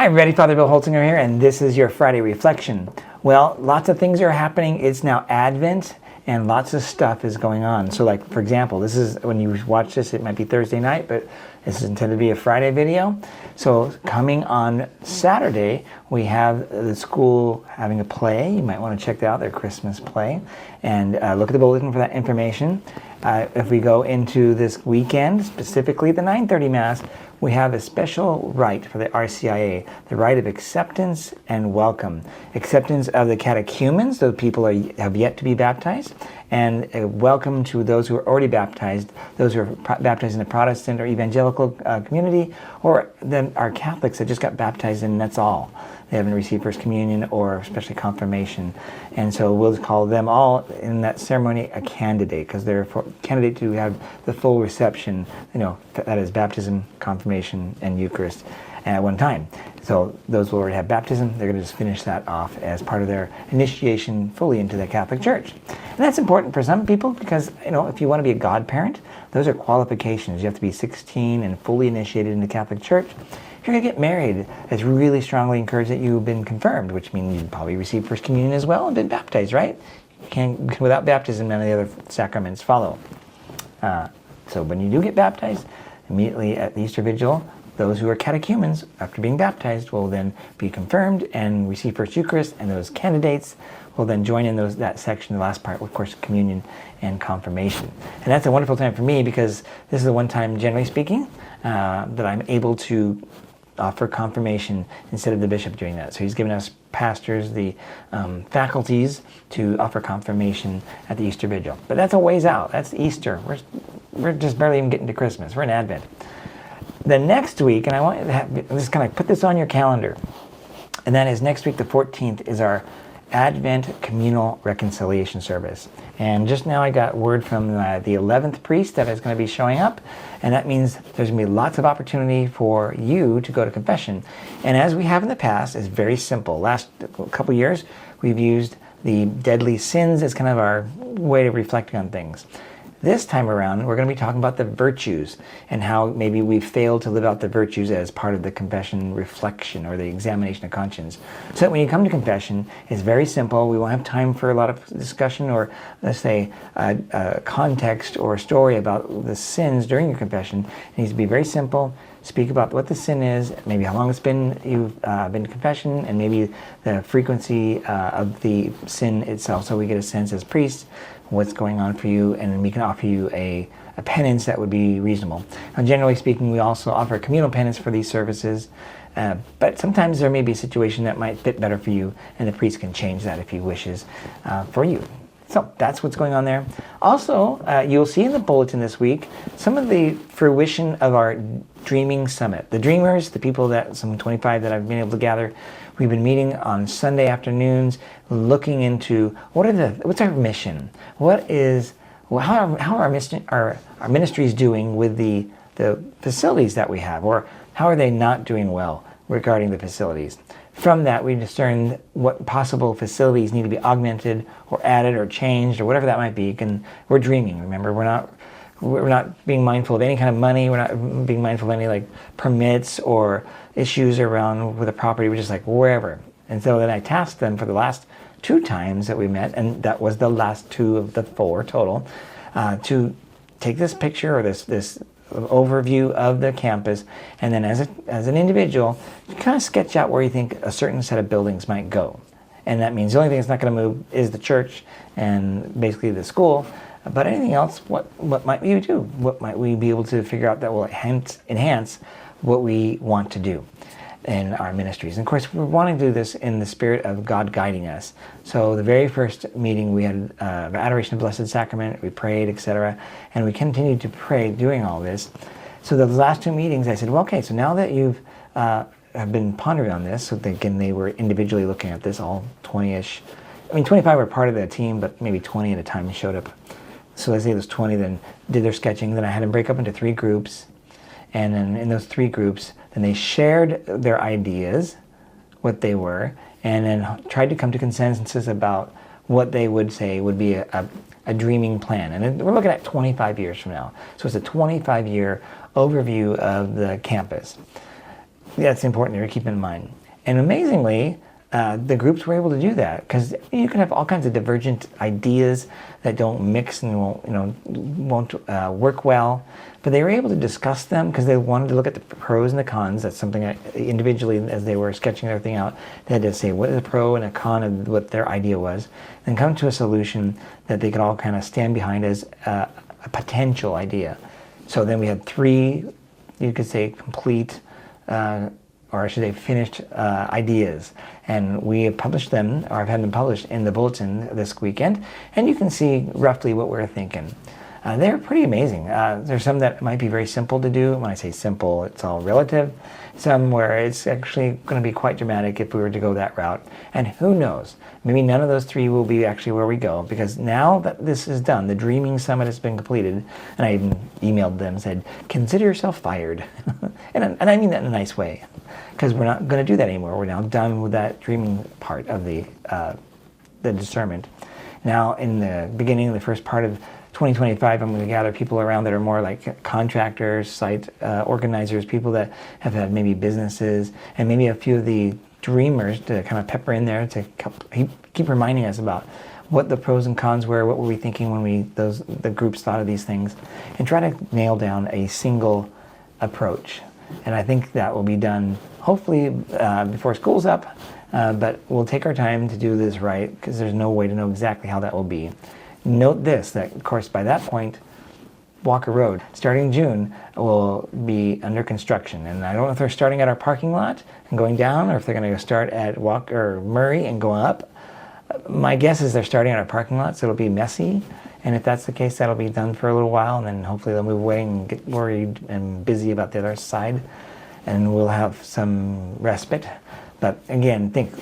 Hi everybody, Father Bill Holtzinger here, and this is your Friday Reflection. Well, lots of things are happening. It's now Advent, and lots of stuff is going on. So like, for example, this is, when you watch this, it might be Thursday night, but this is intended to be a Friday video. So coming on Saturday, we have the school having a play. You might want to check that out, their Christmas play, and look at the bulletin for that information. If we go into this weekend, specifically the 9:30 Mass, we have a special rite for the RCIA, the rite of acceptance and welcome. Acceptance of the catechumens, those people have yet to be baptized, and a welcome to those who are already baptized, those who are baptized in the Protestant or evangelical community, or then our Catholics that just got baptized and that's all. They haven't received First Communion or especially confirmation. And so we'll call them all in that ceremony a candidate, because they're a candidate to have the full reception, that is baptism, confirmation, and Eucharist at one time. So those who already have baptism, they're going to just finish that off as part of their initiation fully into the Catholic Church. And that's important for some people because, if you want to be a godparent, those are qualifications. You have to be 16 and fully initiated in the Catholic Church. If you're going to get married, it's really strongly encouraged that you've been confirmed, which means you've probably received First Communion as well and been baptized, right? Without baptism, none of the other sacraments follow. So when you do get baptized, immediately at the Easter Vigil, those who are catechumens, after being baptized, will then be confirmed and receive First Eucharist, and those candidates will then join in that section, the last part, of course, communion and confirmation. And that's a wonderful time for me because this is the one time, generally speaking, that I'm able to offer confirmation instead of the bishop doing that. So he's given us pastors the faculties to offer confirmation at the Easter Vigil. But that's a ways out. That's Easter. We're just barely even getting to Christmas. We're in Advent. The next week, and I want you to just kind of put this on your calendar, and that is next week, the 14th, is our Advent Communal Reconciliation Service. And just now I got word from the 11th priest that is going to be showing up, and that means there's going to be lots of opportunity for you to go to confession. And as we have in the past, it's very simple. Last couple years, we've used the deadly sins as kind of our way of reflecting on things. This time around, we're going to be talking about the virtues and how maybe we've failed to live out the virtues as part of the confession reflection or the examination of conscience. So that when you come to confession, it's very simple. We won't have time for a lot of discussion or, let's say, a context or a story about the sins during your confession. It needs to be very simple. Speak about what the sin is, maybe how long it's been you've been to confession, and maybe the frequency of the sin itself, so we get a sense as priests what's going on for you, and then we can offer you a penance that would be reasonable. Now, generally speaking, we also offer communal penance for these services, but sometimes there may be a situation that might fit better for you, and the priest can change that if he wishes for you. So that's what's going on there. Also, you'll see in the bulletin this week some of the fruition of our Dreaming Summit. The dreamers, the people some 25 that I've been able to gather, we've been meeting on Sunday afternoons, looking into what's our mission? How are our ministries doing with the facilities that we have, or how are they not doing well regarding the facilities? From that, we discern what possible facilities need to be augmented or added or changed or whatever that might be. We're dreaming, remember. We're not being mindful of any kind of money. We're not being mindful of any permits or issues around with the property. We're just wherever. And so then I tasked them for the last 2 times that we met, and that was the last 2 of the 4 total, to take this picture or this overview of the campus, and then as an individual, you kind of sketch out where you think a certain set of buildings might go. And that means the only thing that's not going to move is the church and basically the school. But anything else, what might we do? What might we be able to figure out that will enhance what we want to do in our ministries? And of course, we're wanting to do this in the spirit of God guiding us. So the very first meeting, we had adoration of Blessed Sacrament, we prayed, etc. And we continued to pray doing all this. So the last 2 meetings, I said, well, okay, so now that you've have been pondering on this, so again, they were individually looking at this, all 20-ish. 25 were part of the team, but maybe 20 at a time showed up. So let's say those 20 then did their sketching. Then I had them break up into 3 groups. And then in those 3 groups, then they shared their ideas, what they were, and then tried to come to consensus about what they would say would be a dreaming plan. And we're looking at 25 years from now. So it's a 25-year overview of the campus. Yeah, it's important to keep in mind. And amazingly, the groups were able to do that, because you can have all kinds of divergent ideas that don't mix and won't work well. But they were able to discuss them because they wanted to look at the pros and the cons. That's something individually, as they were sketching everything out, they had to say what is a pro and a con of what their idea was, and come to a solution that they could all kind of stand behind as a potential idea. So then we had 3, you could say, complete, or I should say finished ideas. And we have published them, or I've had them published in the bulletin this weekend, and you can see roughly what we're thinking. They're pretty amazing. There's some that might be very simple to do. When I say simple, it's all relative. Some where it's actually going to be quite dramatic if we were to go that route. And who knows? Maybe none of those 3 will be actually where we go, because now that this is done, the Dreaming Summit has been completed, and I even emailed them and said, consider yourself fired. and I mean that in a nice way, because we're not going to do that anymore. We're now done with that dreaming part of the discernment. Now, in the beginning of the first part of 2025, I'm going to gather people around that are more like contractors, site organizers, people that have had maybe businesses, and maybe a few of the dreamers to kind of pepper in there to keep reminding us about what the pros and cons were, what were we thinking when the groups thought of these things, and try to nail down a single approach. And I think that will be done hopefully before school's up, but we'll take our time to do this right, because there's no way to know exactly how that will be. Note this, that of course by that point, Walker Road, starting June, will be under construction. And I don't know if they're starting at our parking lot and going down, or if they're going to start at Walker Murray and going up. My guess is they're starting at our parking lot, so it'll be messy. And if that's the case, that'll be done for a little while, and then hopefully they'll move away and get worried and busy about the other side, and we'll have some respite. But again, think,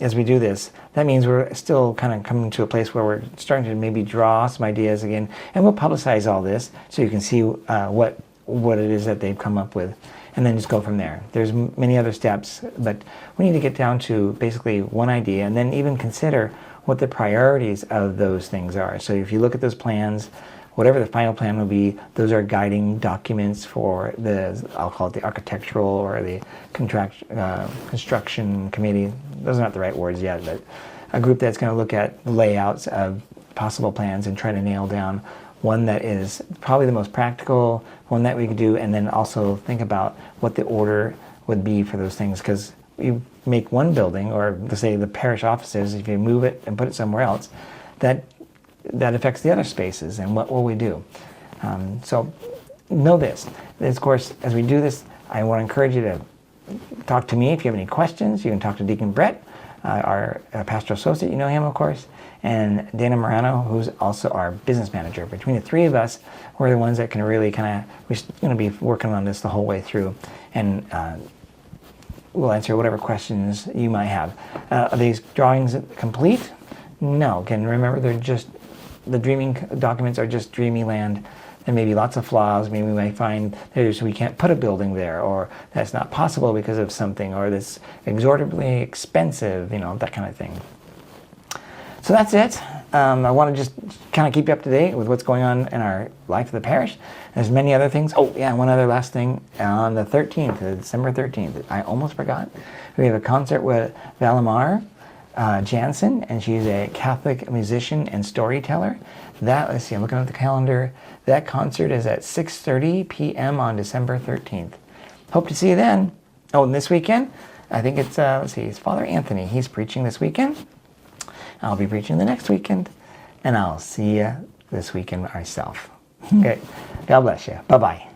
as we do this, that means we're still kind of coming to a place where we're starting to maybe draw some ideas again, and we'll publicize all this so you can see what it is that they've come up with, and then just go from there. There's many other steps, but we need to get down to basically one idea, and then even consider what the priorities of those things are. So if you look at those plans, whatever the final plan will be, those are guiding documents for I'll call it the architectural or the construction committee. Those are not the right words yet, but a group that's going to look at layouts of possible plans and try to nail down one that is probably the most practical, one that we could do, and then also think about what the order would be for those things, because you make one building, or let's say the parish offices, if you move it and put it somewhere else, that affects the other spaces, and what will we do? So know this. Of course, as we do this, I want to encourage you to talk to me if you have any questions. You can talk to Deacon Brett, our pastoral associate, you know him of course, and Dana Morano, who's also our business manager. Between the 3 of us, we're the ones that can really we're going to be working on this the whole way through, and we'll answer whatever questions you might have. Are these drawings complete? No. Again, remember, the dreaming documents are just dreamy land. There may be lots of flaws. Maybe we might find we can't put a building there, or that's not possible because of something, or that's exorbitantly expensive, that kind of thing. So that's it. I want to just kind of keep you up to date with what's going on in our life of the parish. There's many other things. Oh yeah, one other last thing. On the 13th, December 13th, I almost forgot. We have a concert with Valimar Jansen, and she's a Catholic musician and storyteller. Let's see, I'm looking at the calendar. That concert is at 6:30 p.m. on December 13th. Hope to see you then. Oh, and this weekend, I think it's, it's Father Anthony. He's preaching this weekend. I'll be preaching the next weekend, and I'll see you this weekend myself. Okay, God bless you. Bye-bye.